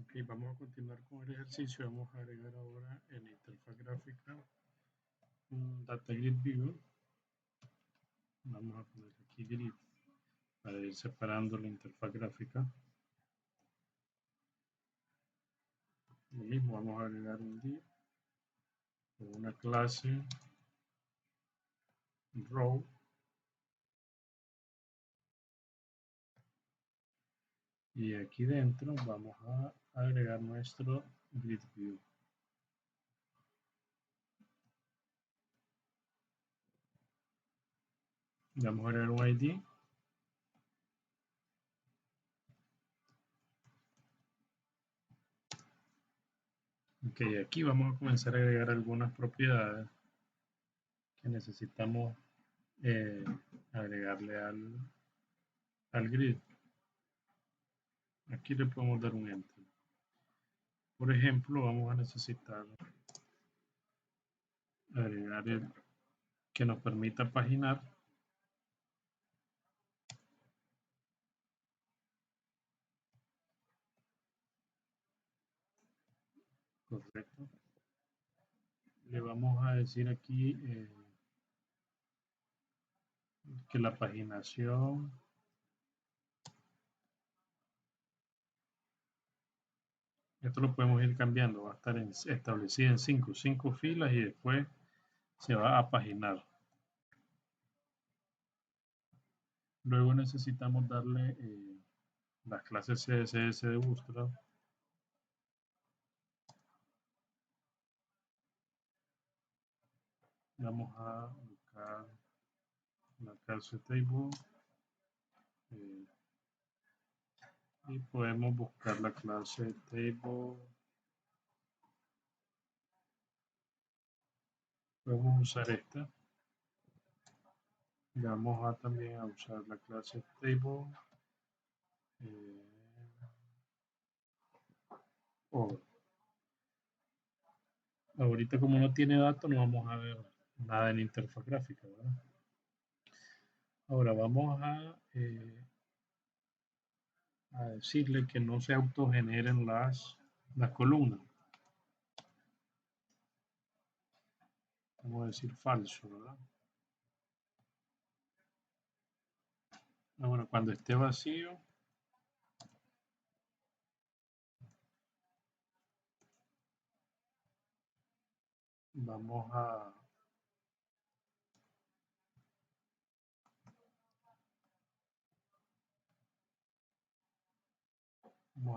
Ok, vamos a continuar con el ejercicio. Vamos a agregar ahora en la interfaz gráfica un Data Grid View. Vamos a poner aquí Grid para ir separando la interfaz gráfica. Lo mismo, vamos a agregar un div con una clase row. Y aquí dentro vamos a agregar nuestro Grid View. Vamos a agregar un ID. Ok, aquí vamos a comenzar a agregar algunas propiedades que necesitamos agregarle al grid. Aquí le podemos dar un enter. Por ejemplo, vamos a necesitar agregar el que nos permita paginar. Correcto. Le vamos a decir aquí que la paginación esto lo podemos ir cambiando, va a estar establecida en 5 filas y después se va a paginar. Luego necesitamos darle las clases CSS de Bootstrap. Vamos a buscar la clase table y podemos buscar la clase table. Podemos usar esta. Vamos a también a usar la clase table over. Ahorita como no tiene datos no vamos a ver nada en interfaz gráfica, ¿verdad? Ahora vamos a decirle que no se autogeneren las columnas. Vamos a decir falso, ¿verdad? Bueno, cuando esté vacío, vamos a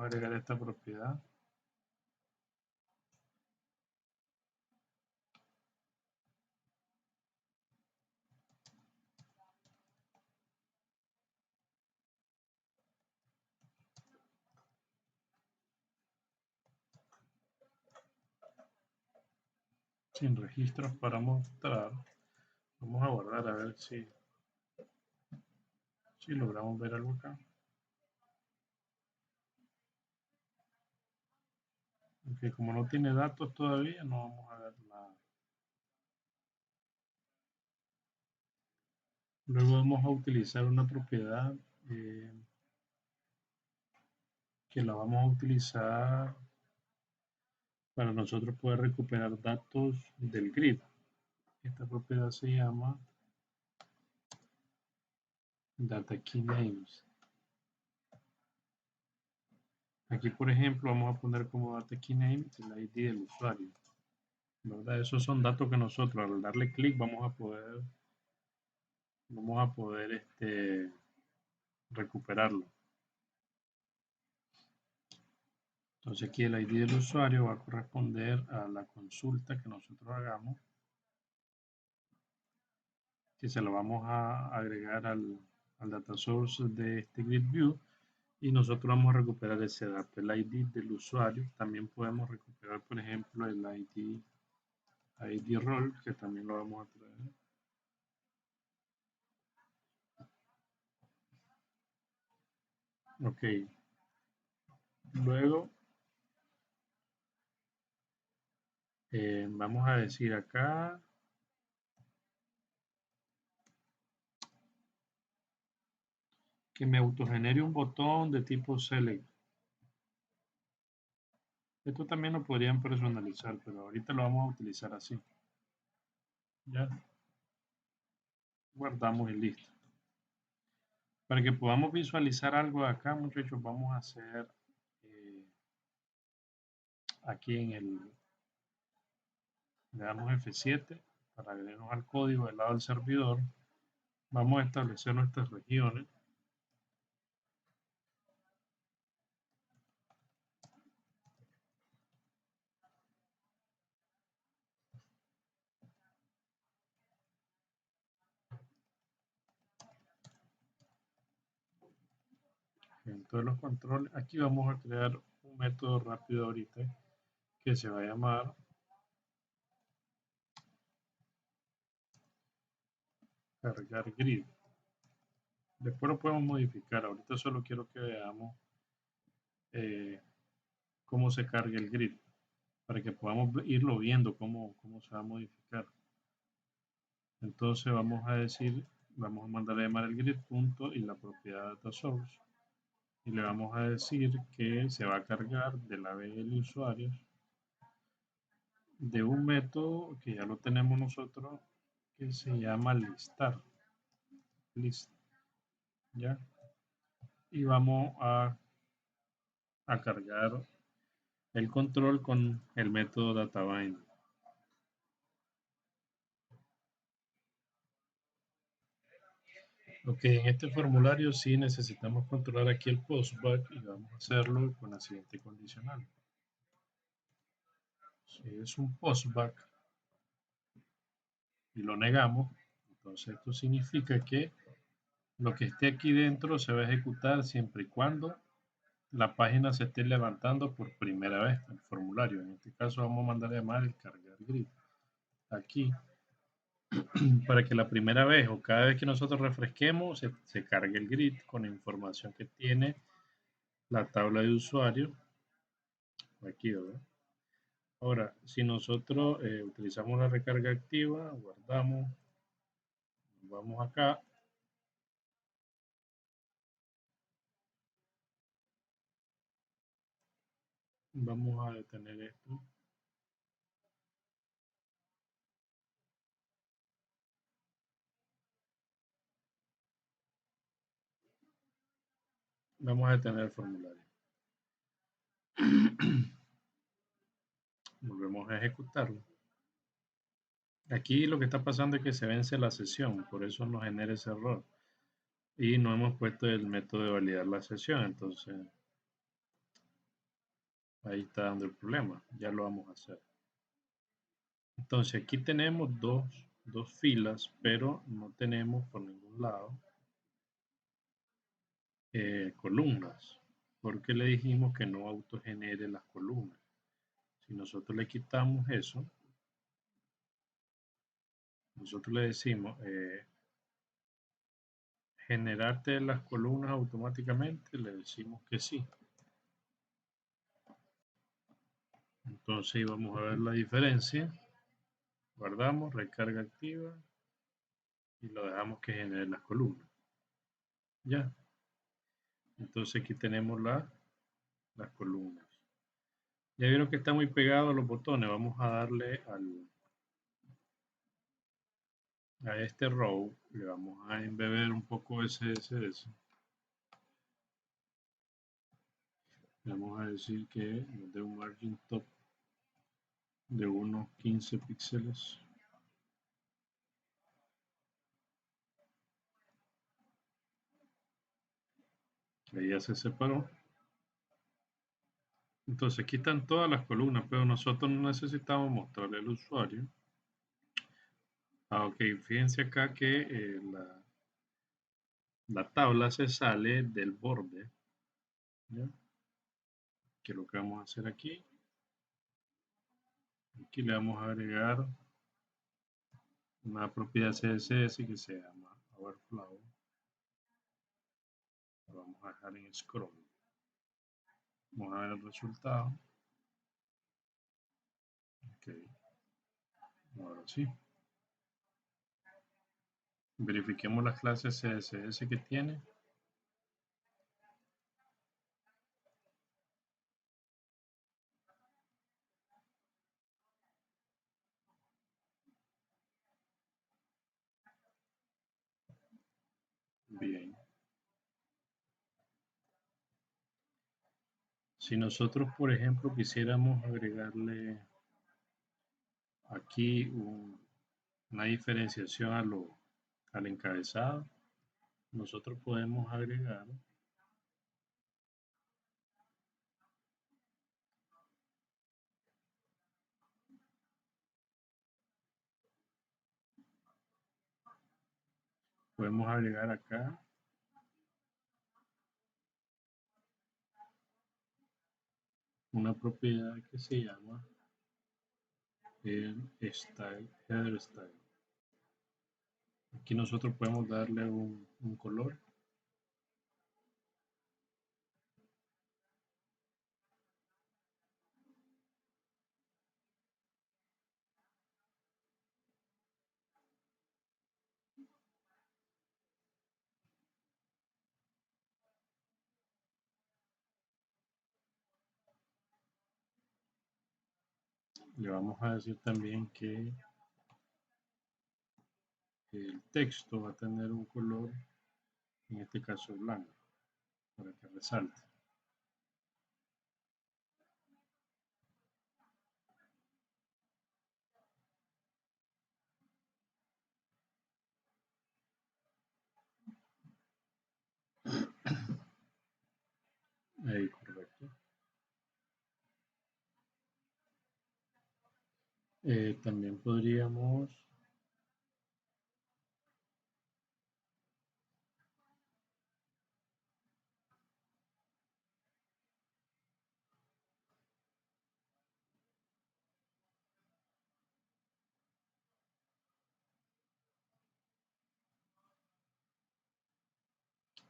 agregar esta propiedad. Sin registros para mostrar. Vamos a guardar a ver si logramos ver algo acá. Porque como no tiene datos todavía, no vamos a ver nada. Luego vamos a utilizar una propiedad que la vamos a utilizar para nosotros poder recuperar datos del grid. Esta propiedad se llama Data Key Names. Aquí, por ejemplo, vamos a poner como Data Key Name el ID del usuario. ¿Verdad? Esos son datos que nosotros al darle clic vamos a poder recuperarlo. Entonces aquí el ID del usuario va a corresponder a la consulta que nosotros hagamos, que se lo vamos a agregar al data source de este grid view y nosotros vamos a recuperar ese dato, el ID del usuario. También podemos recuperar, por ejemplo, el ID role, que también lo vamos a traer. Ok. Luego vamos a decir acá que me autogenere un botón de tipo select. Esto también lo podrían personalizar, pero ahorita lo vamos a utilizar así. Ya guardamos y listo. Para que podamos visualizar algo de acá, muchachos, vamos a hacer aquí le damos F7 para irnos al código del lado del servidor. Vamos a establecer nuestras regiones. Dentro de los controles, aquí vamos a crear un método rápido ahorita que se va a llamar cargar grid. Después lo podemos modificar. Ahorita solo quiero que veamos cómo se carga el grid para que podamos irlo viendo cómo se va a modificar. Entonces vamos a decir, vamos a mandar a llamar el grid punto y la propiedad data source y le vamos a decir que se va a cargar de la del usuario de un método que ya lo tenemos nosotros que se llama listar. List, ¿ya? Y vamos a cargar el control con el método databind. Ok, en este formulario sí necesitamos controlar aquí el postback y vamos a hacerlo con la siguiente condicional. Si es un postback y lo negamos, entonces esto significa que lo que esté aquí dentro se va a ejecutar siempre y cuando la página se esté levantando por primera vez el formulario. En este caso vamos a mandar a llamar el cargar grid aquí para que la primera vez o cada vez que nosotros refresquemos se cargue el grid con la información que tiene la tabla de usuario aquí, ¿verdad? Ahora, si nosotros utilizamos la recarga activa, guardamos, vamos acá, vamos a detener esto. Vamos a detener el formulario. Volvemos a ejecutarlo. Aquí lo que está pasando es que se vence la sesión, por eso nos genera ese error. Y no hemos puesto el método de validar la sesión, entonces ahí está dando el problema. Ya lo vamos a hacer. Entonces aquí tenemos dos filas, pero no tenemos por ningún lado columnas, porque le dijimos que no autogenere las columnas. Si nosotros le quitamos eso, nosotros le decimos generarte las columnas automáticamente, le decimos que sí. Entonces vamos a ver la diferencia. Guardamos, recarga activa y lo dejamos que genere las columnas. Ya. Entonces aquí tenemos las columnas. Ya vieron que está muy pegado a los botones. Vamos a darle a este row, le vamos a embeber un poco de CSS. Vamos a decir que nos dé un margin top de unos 15 píxeles. Ahí ya se separó. Entonces aquí están todas las columnas, pero nosotros no necesitamos mostrarle al usuario. Ok, fíjense acá que la tabla se sale del borde. ¿Ya? Que lo que vamos a hacer aquí. Aquí le vamos a agregar una propiedad CSS que se llama overflow. Lo vamos a dejar en scroll. Vamos a ver el resultado. Ok. Ahora sí. Verifiquemos las clases CSS que tiene. Bien. Si nosotros, por ejemplo, quisiéramos agregarle aquí una diferenciación al encabezado, nosotros podemos agregar acá una propiedad que se llama el style, header style. Aquí nosotros podemos darle un color. Le vamos a decir también que el texto va a tener un color, en este caso blanco, para que resalte. Ahí, correcto. También podríamos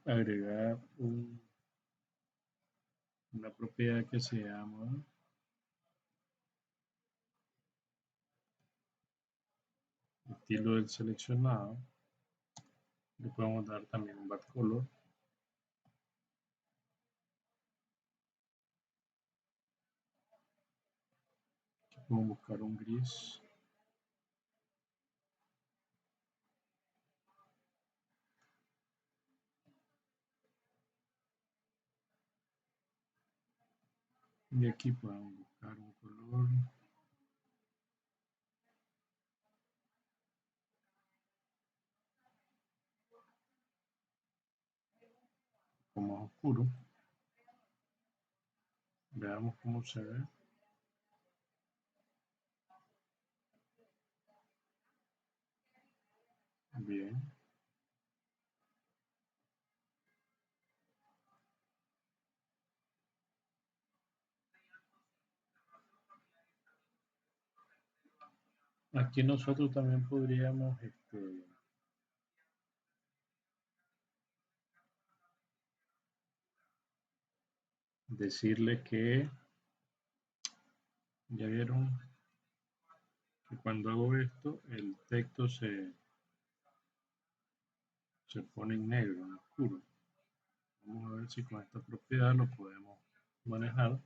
agregar una propiedad que se llama estilo del seleccionado. Le podemos dar también un backcolor. Aquí podemos buscar un gris. Y aquí podemos buscar un color más oscuro. Veamos cómo se ve. Bien. Aquí nosotros también podríamos decirle que, ya vieron que cuando hago esto, el texto se pone en negro, en oscuro. Vamos a ver si con esta propiedad lo podemos manejar.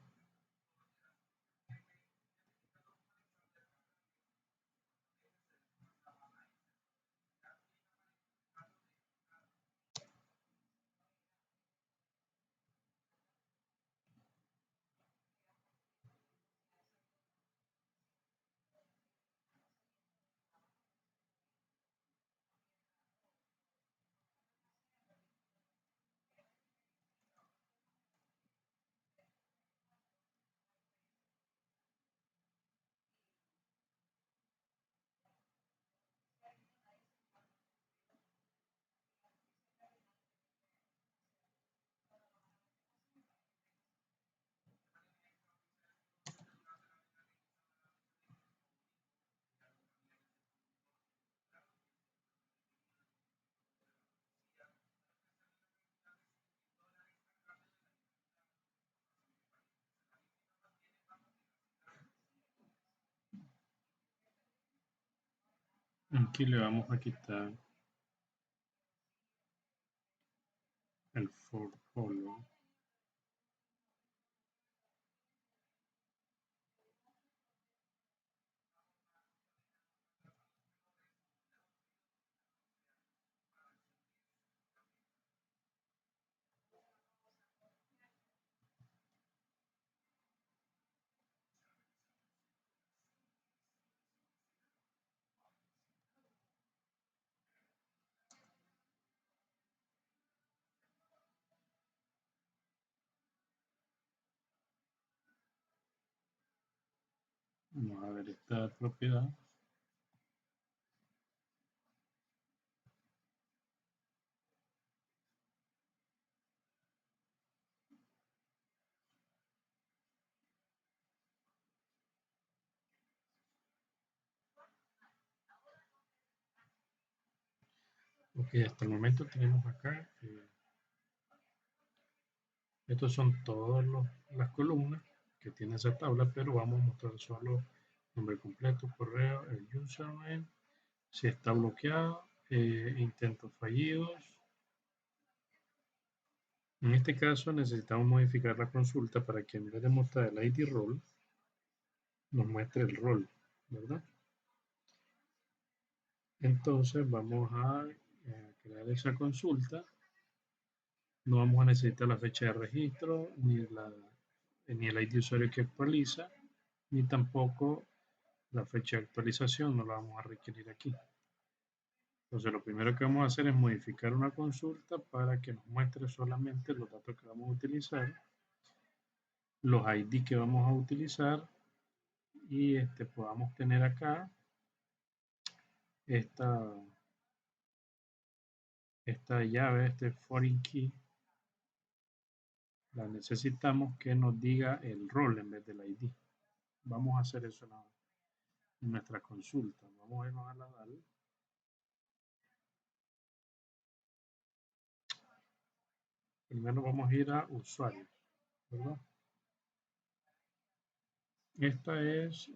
Aquí le vamos a quitar el for color. Vamos a ver esta propiedad. Ok, hasta el momento tenemos acá, estos son todas las columnas que tiene esa tabla, pero vamos a mostrar solo nombre completo, correo, el username, si está bloqueado, intentos fallidos. En este caso necesitamos modificar la consulta para que en vez de mostrar el ID role, nos muestre el rol, ¿verdad? Entonces vamos a crear esa consulta. No vamos a necesitar la fecha de registro, ni el ID usuario que actualiza, ni tampoco la fecha de actualización, no la vamos a requerir aquí. Entonces lo primero que vamos a hacer es modificar una consulta para que nos muestre solamente los datos que vamos a utilizar, los ID que vamos a utilizar y podamos tener acá esta, esta llave, este foreign key, la necesitamos que nos diga el rol en vez del ID. Vamos a hacer eso en nuestra consulta. Vamos a irnos a la DAL. Primero vamos a ir a usuarios, ¿verdad? Esta es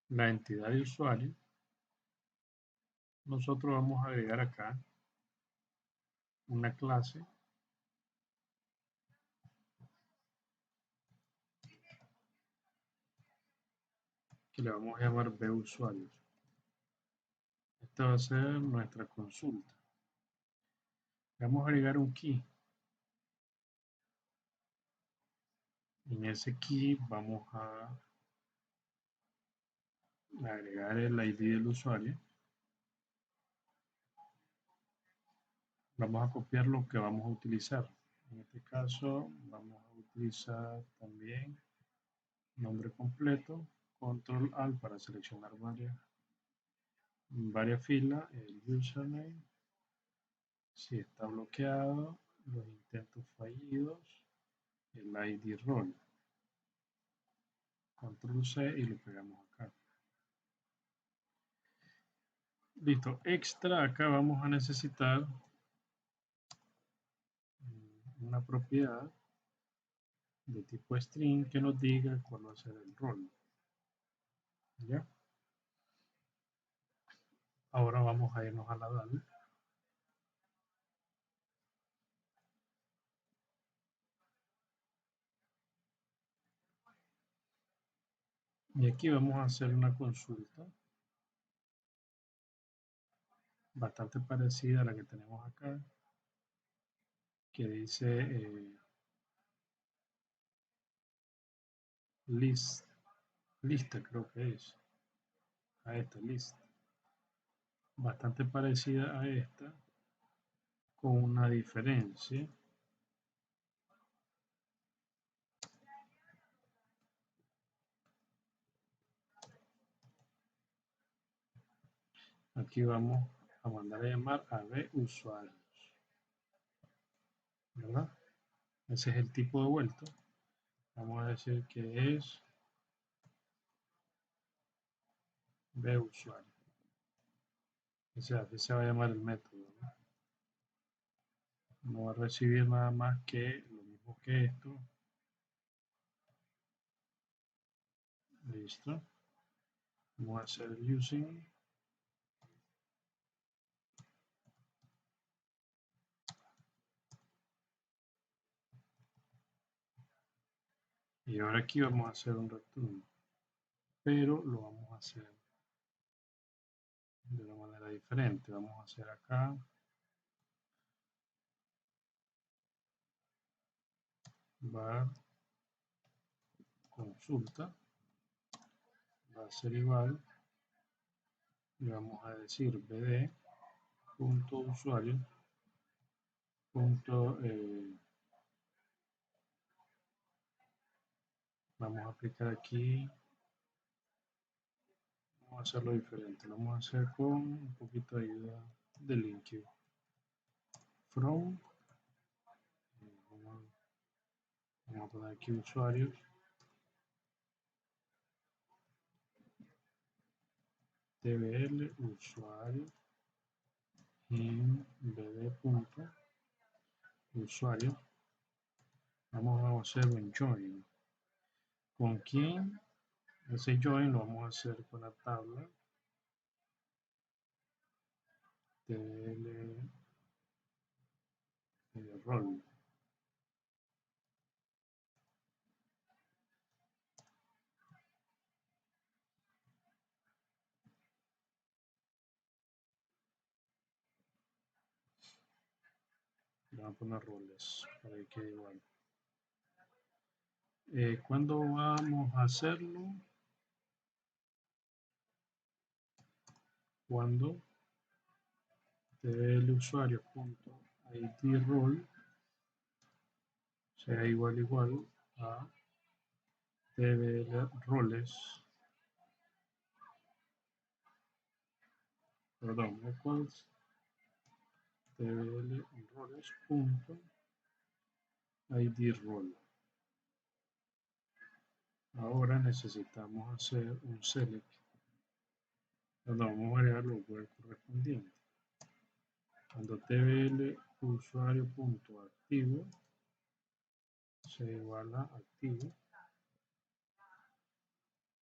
la entidad de usuario. Nosotros vamos a agregar acá una clase que le vamos a llamar busuarios. Esta va a ser nuestra consulta. Vamos a agregar un key. En ese key vamos a agregar el ID del usuario. Vamos a copiar lo que vamos a utilizar. En este caso vamos a utilizar también nombre completo, control alt para seleccionar varias filas, el username, si está bloqueado, los intentos fallidos, el ID role. Control C y lo pegamos acá. Listo, extra, acá vamos a necesitar una propiedad de tipo string que nos diga cuál va a ser el rol. ¿Ya? Ahora vamos a irnos a la DAL. Y aquí vamos a hacer una consulta bastante parecida a la que tenemos acá, que dice lista creo que es, a esta lista. Bastante parecida a esta, con una diferencia. Aquí vamos a mandar a llamar a busuarios, ¿verdad? Ese es el tipo de vuelto. Vamos a decir que es busuario. O sea, así se va a llamar el método, ¿no? No va a recibir nada más que lo mismo que esto. Listo. Vamos a hacer el using. Y ahora aquí vamos a hacer un return. Pero lo vamos a hacer de una manera diferente. Vamos a hacer acá var consulta. Va a ser igual. Y vamos a decir bd.usuario. Vamos a aplicar aquí, vamos a hacerlo diferente, lo vamos a hacer con un poquito de ayuda de LinkedIn. From, vamos a poner aquí usuarios, tbl usuario, en vd punto usuario, vamos a hacer un join. ¿Con quién? Ese join lo vamos a hacer con la tabla tbl rol. Le vamos a poner roles para que quede igual. ¿Cuándo vamos a hacerlo? Cuando tbl usuario punto id role sea igual a tbl roles, perdón, equals tbl roles punto id role. Ahora necesitamos hacer un select donde vamos a agregar los web correspondientes. Cuando tbl usuario punto activo se iguala a activo,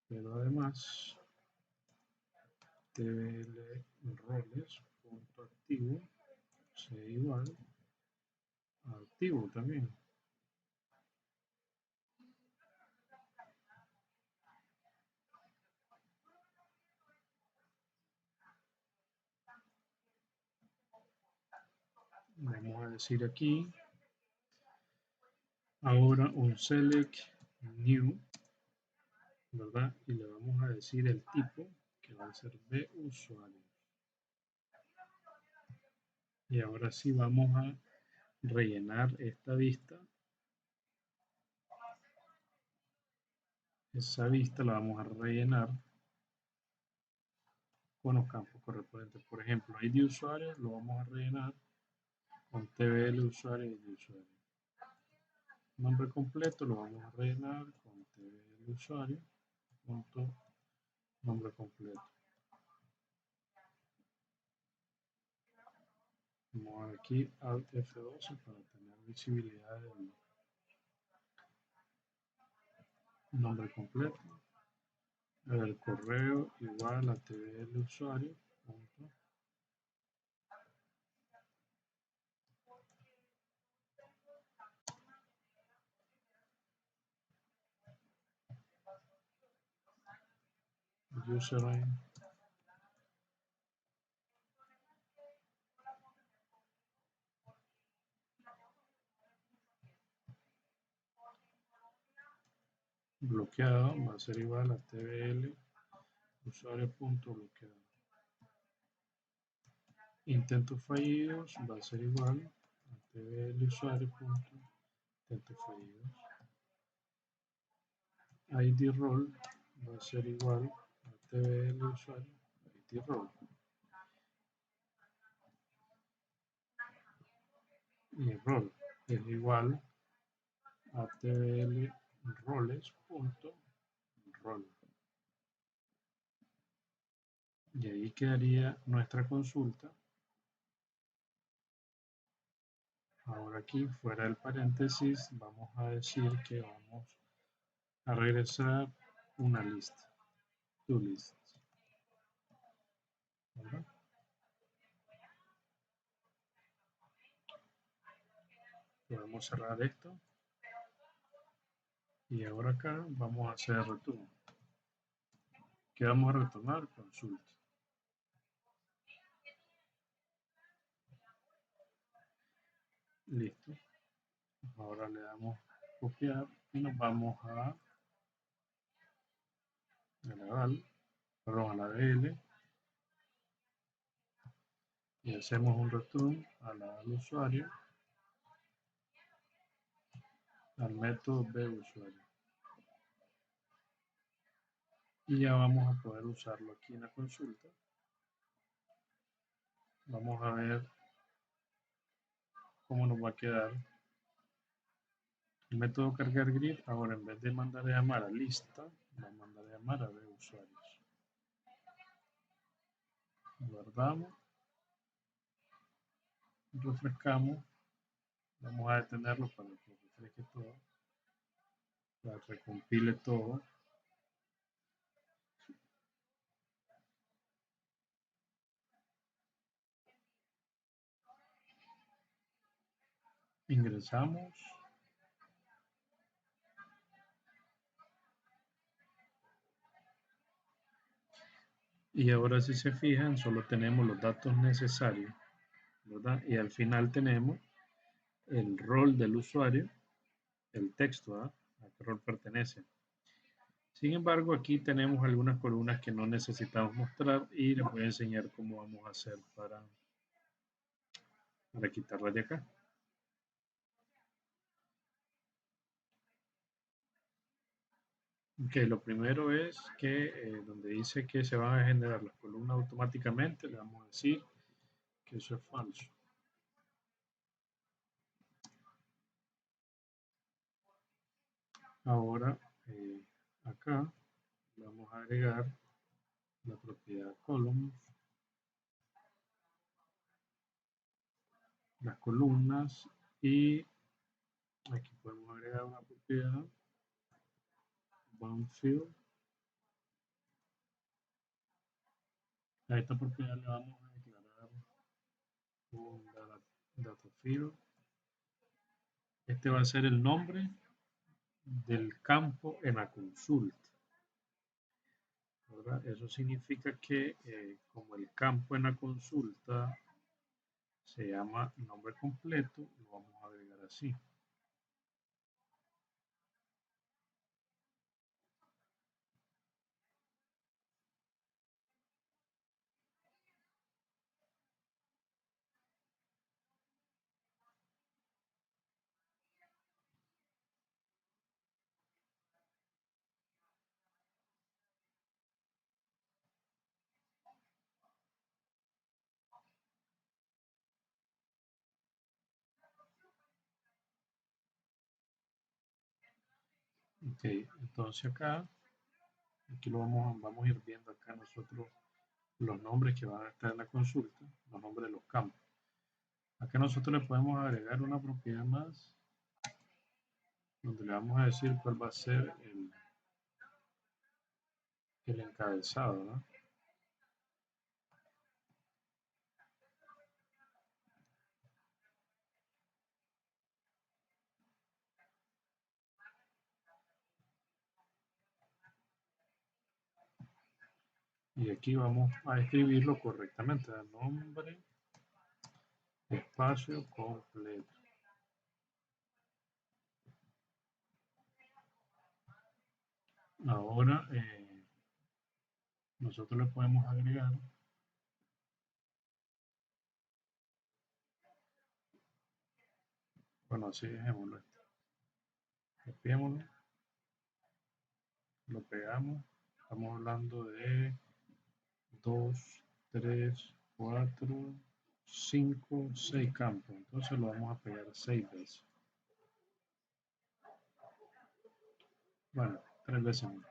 pero además tbl roles punto activo se igual a activo también. Vamos a decir aquí ahora un select new, ¿verdad? Y le vamos a decir el tipo que va a ser de usuario. Y ahora sí vamos a rellenar esta vista. Esa vista la vamos a rellenar con los campos correspondientes. Por ejemplo, ID usuario lo vamos a rellenar con tbl usuario y ID usuario. Nombre completo lo vamos a rellenar con tbl usuario punto nombre completo. Vamos a ver aquí Alt F12 para tener visibilidad del nombre completo. El correo igual a tbl usuario punto username bloqueado va a ser igual a tbl usuario punto bloqueado. Intentos fallidos va a ser igual a tbl usuario punto intentos fallidos. ID role va a ser igual a tbl usuario ID role. Y el rol es igual a tbl roles punto rol. Y ahí quedaría nuestra consulta. Ahora aquí, fuera del paréntesis, vamos a decir que vamos a regresar una lista, to list. ¿Verdad? Podemos cerrar esto. Y ahora acá vamos a hacer return. ¿Qué vamos a retornar? Consulta. Listo. Ahora le damos copiar y nos vamos a la perdón, a la DL y hacemos un return al usuario, al método de usuario. y ya vamos a poder usarlo aquí en la consulta. Vamos a ver cómo nos va a quedar el método cargar grid. Ahora, en vez de mandar a llamar a lista, va a mandar a llamar a de usuarios. Guardamos, refrescamos, vamos a detenerlo para que refresque todo, para que recompile todo. Ingresamos. Y ahora si se fijan, solo tenemos los datos necesarios, ¿verdad? Y al final tenemos el rol del usuario, el texto, ¿verdad? A qué rol pertenece. Sin embargo, aquí tenemos algunas columnas que no necesitamos mostrar y les voy a enseñar cómo vamos a hacer para quitarlas de acá. Ok, lo primero es que donde dice que se van a generar las columnas automáticamente, le vamos a decir que eso es falso. Ahora, acá vamos a agregar la propiedad columns, las columnas, y aquí podemos agregar una propiedad boundfield. A esta propiedad le vamos a declarar un data field. Este va a ser el nombre del campo en la consulta, ¿verdad? Eso significa que como el campo en la consulta se llama nombre completo, lo vamos a agregar así. Ok, entonces acá, aquí lo vamos a ir viendo acá nosotros los nombres que van a estar en la consulta, los nombres de los campos. Acá nosotros le podemos agregar una propiedad más, donde le vamos a decir cuál va a ser el encabezado, ¿no? Y aquí vamos a escribirlo correctamente, nombre, espacio completo. Ahora nosotros le podemos agregar, bueno, así dejémoslo, copiémoslo, lo pegamos, estamos hablando de 2, 3, 4, 5, 6 campos, entonces lo vamos a pegar 6 veces. Bueno, 3 veces más.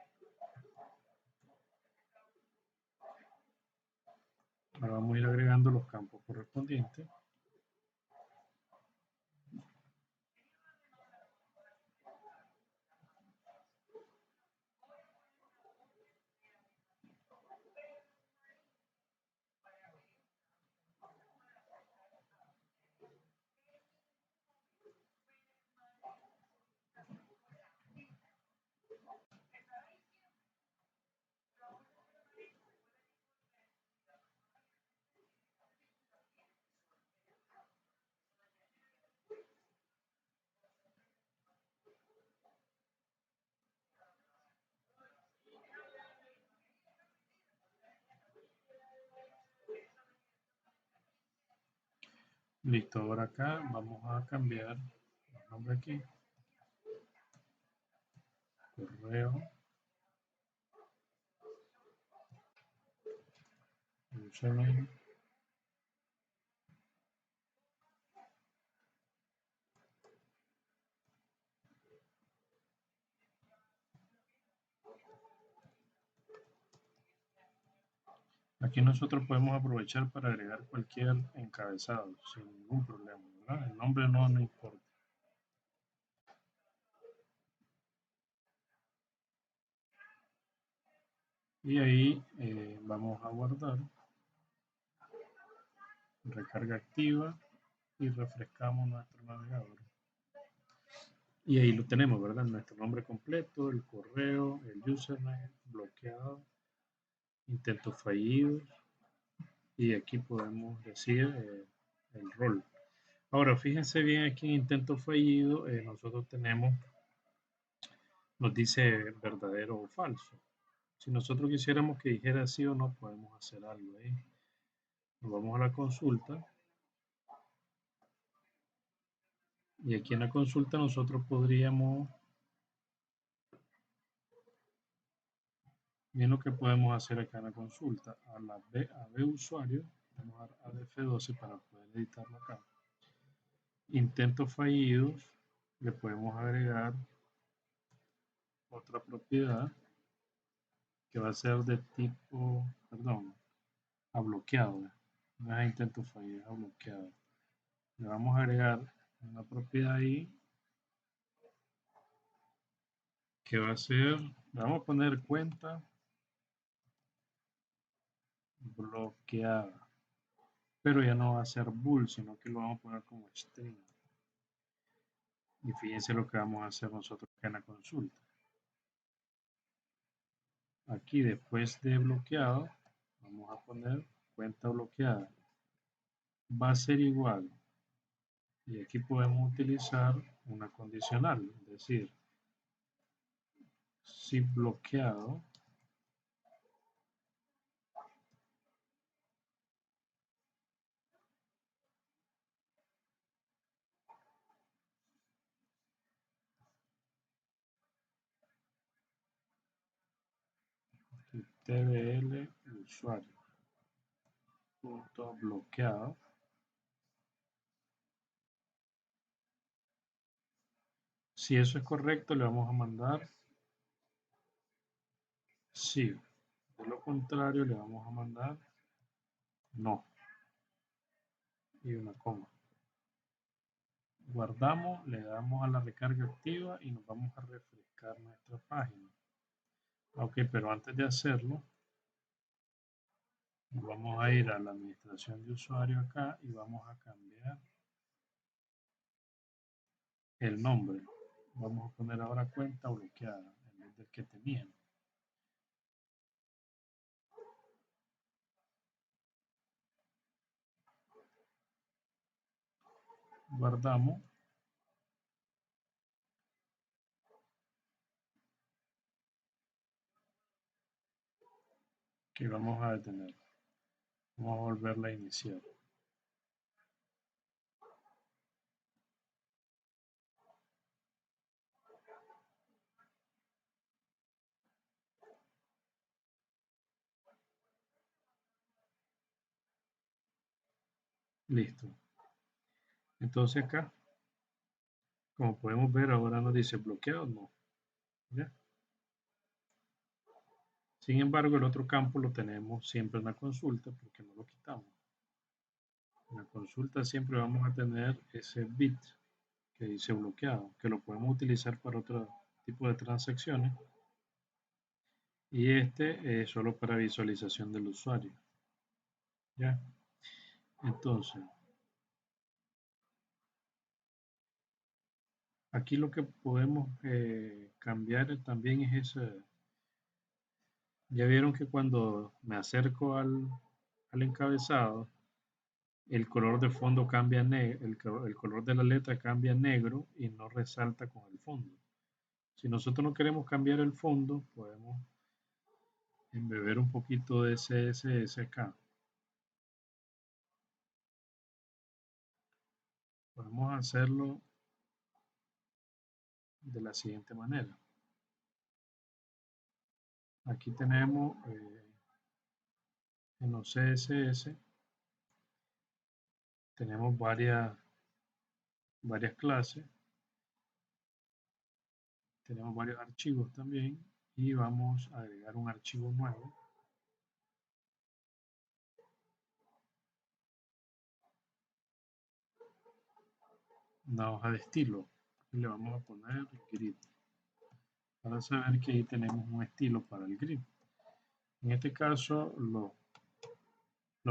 Ahora vamos a ir agregando los campos correspondientes. Listo, ahora acá vamos a cambiar el nombre aquí, correo, username. Aquí nosotros podemos aprovechar para agregar cualquier encabezado sin ningún problema, ¿verdad? El nombre no importa. Y ahí vamos a guardar, recarga activa y refrescamos nuestro navegador. Y ahí lo tenemos, ¿verdad? Nuestro nombre completo, el correo, el username, bloqueado, intentos fallidos. Y aquí podemos decir el rol. Ahora, fíjense bien aquí en intento fallido, nosotros tenemos, nos dice verdadero o falso. Si nosotros quisiéramos que dijera sí o no, podemos hacer algo ahí. Nos vamos a la consulta. Y aquí en la consulta nosotros podríamos, bien lo que podemos hacer acá en la consulta, a B usuario, vamos a dar a F12 para poder editarlo acá. Intentos fallidos, le podemos agregar otra propiedad que va a ser de tipo, perdón, a bloqueado. No es a intento fallido, es a bloqueado. Le vamos a agregar una propiedad ahí que va a ser, le vamos a poner cuenta bloqueada, pero ya no va a ser bool, sino que lo vamos a poner como string. Y fíjense lo que vamos a hacer nosotros acá en la consulta. Aquí después de bloqueado, vamos a poner cuenta bloqueada. Va a ser igual. Y aquí podemos utilizar una condicional, es decir, si bloqueado tbl usuario punto bloqueado. Si eso es correcto, le vamos a mandar sí. De lo contrario, le vamos a mandar no. Y una coma. Guardamos, le damos a la recarga activa y nos vamos a refrescar nuestra página. Ok, pero antes de hacerlo, vamos a ir a la administración de usuario acá y vamos a cambiar el nombre. Vamos a poner ahora cuenta bloqueada en vez del que teníamos. Guardamos. Que vamos a detener. Vamos a volverla a iniciar. Listo. Entonces acá, como podemos ver, ahora nos dice bloqueado, no. ¿Ya? Sin embargo, el otro campo lo tenemos siempre en la consulta porque no lo quitamos. En la consulta siempre vamos a tener ese bit que dice bloqueado, que lo podemos utilizar para otro tipo de transacciones. Y este es solo para visualización del usuario. ¿Ya? Entonces, aquí lo que podemos cambiar también es ese. Ya vieron que cuando me acerco al encabezado, el color de fondo cambia, el color de la letra cambia a negro y no resalta con el fondo. Si nosotros no queremos cambiar el fondo, podemos embeber un poquito de CSS acá. Podemos hacerlo de la siguiente manera. Aquí tenemos En los CSS tenemos varias clases, tenemos varios archivos también y vamos a agregar un archivo nuevo. Una hoja de estilo y le vamos a poner grid para saber que ahí tenemos un estilo para el grid. En este caso los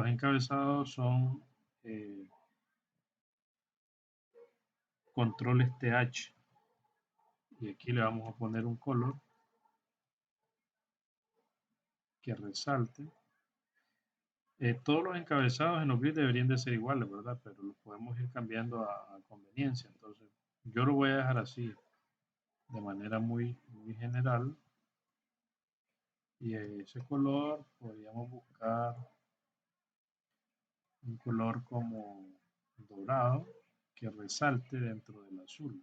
encabezados son controles TH y aquí le vamos a poner un color que resalte. Todos los encabezados en los grids deberían de ser iguales, ¿verdad? Pero los podemos ir cambiando a conveniencia. Entonces, yo lo voy a dejar así, de manera muy general. Y ese color podríamos buscar un color como dorado que resalte dentro del azul.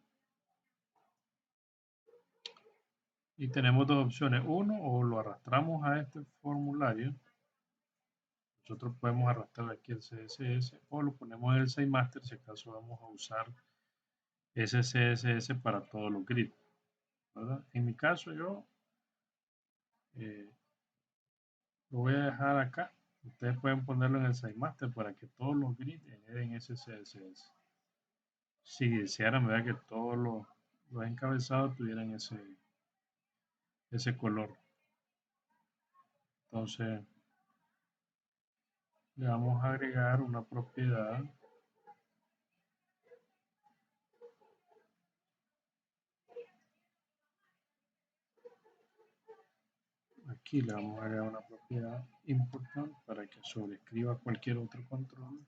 Y tenemos dos opciones. Uno, o lo arrastramos a este formulario. Nosotros podemos arrastrar aquí el CSS o lo ponemos en el SideMaster si acaso vamos a usar ese CSS para todos los grids, ¿verdad? En mi caso yo eh, lo voy a dejar acá. Ustedes pueden ponerlo en el SideMaster para que todos los grids hereden ese CSS. Si desearan, ¿verdad? Que todos los encabezados tuvieran ese color. Entonces le vamos a agregar una propiedad. Aquí le vamos a agregar una propiedad importante para que sobrescriba cualquier otro control.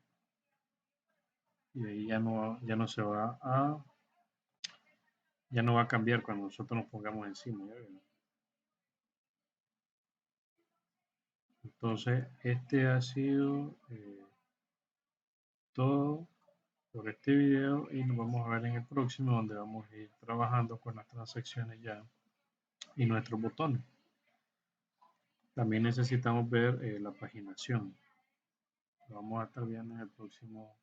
Y ahí ya no va a cambiar cuando nosotros nos pongamos encima. Entonces, este ha sido todo por este video y nos vamos a ver en el próximo donde vamos a ir trabajando con las transacciones ya y nuestros botones. También necesitamos ver la paginación. Lo vamos a estar viendo en el próximo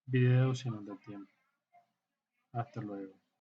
video si nos da tiempo. Hasta luego.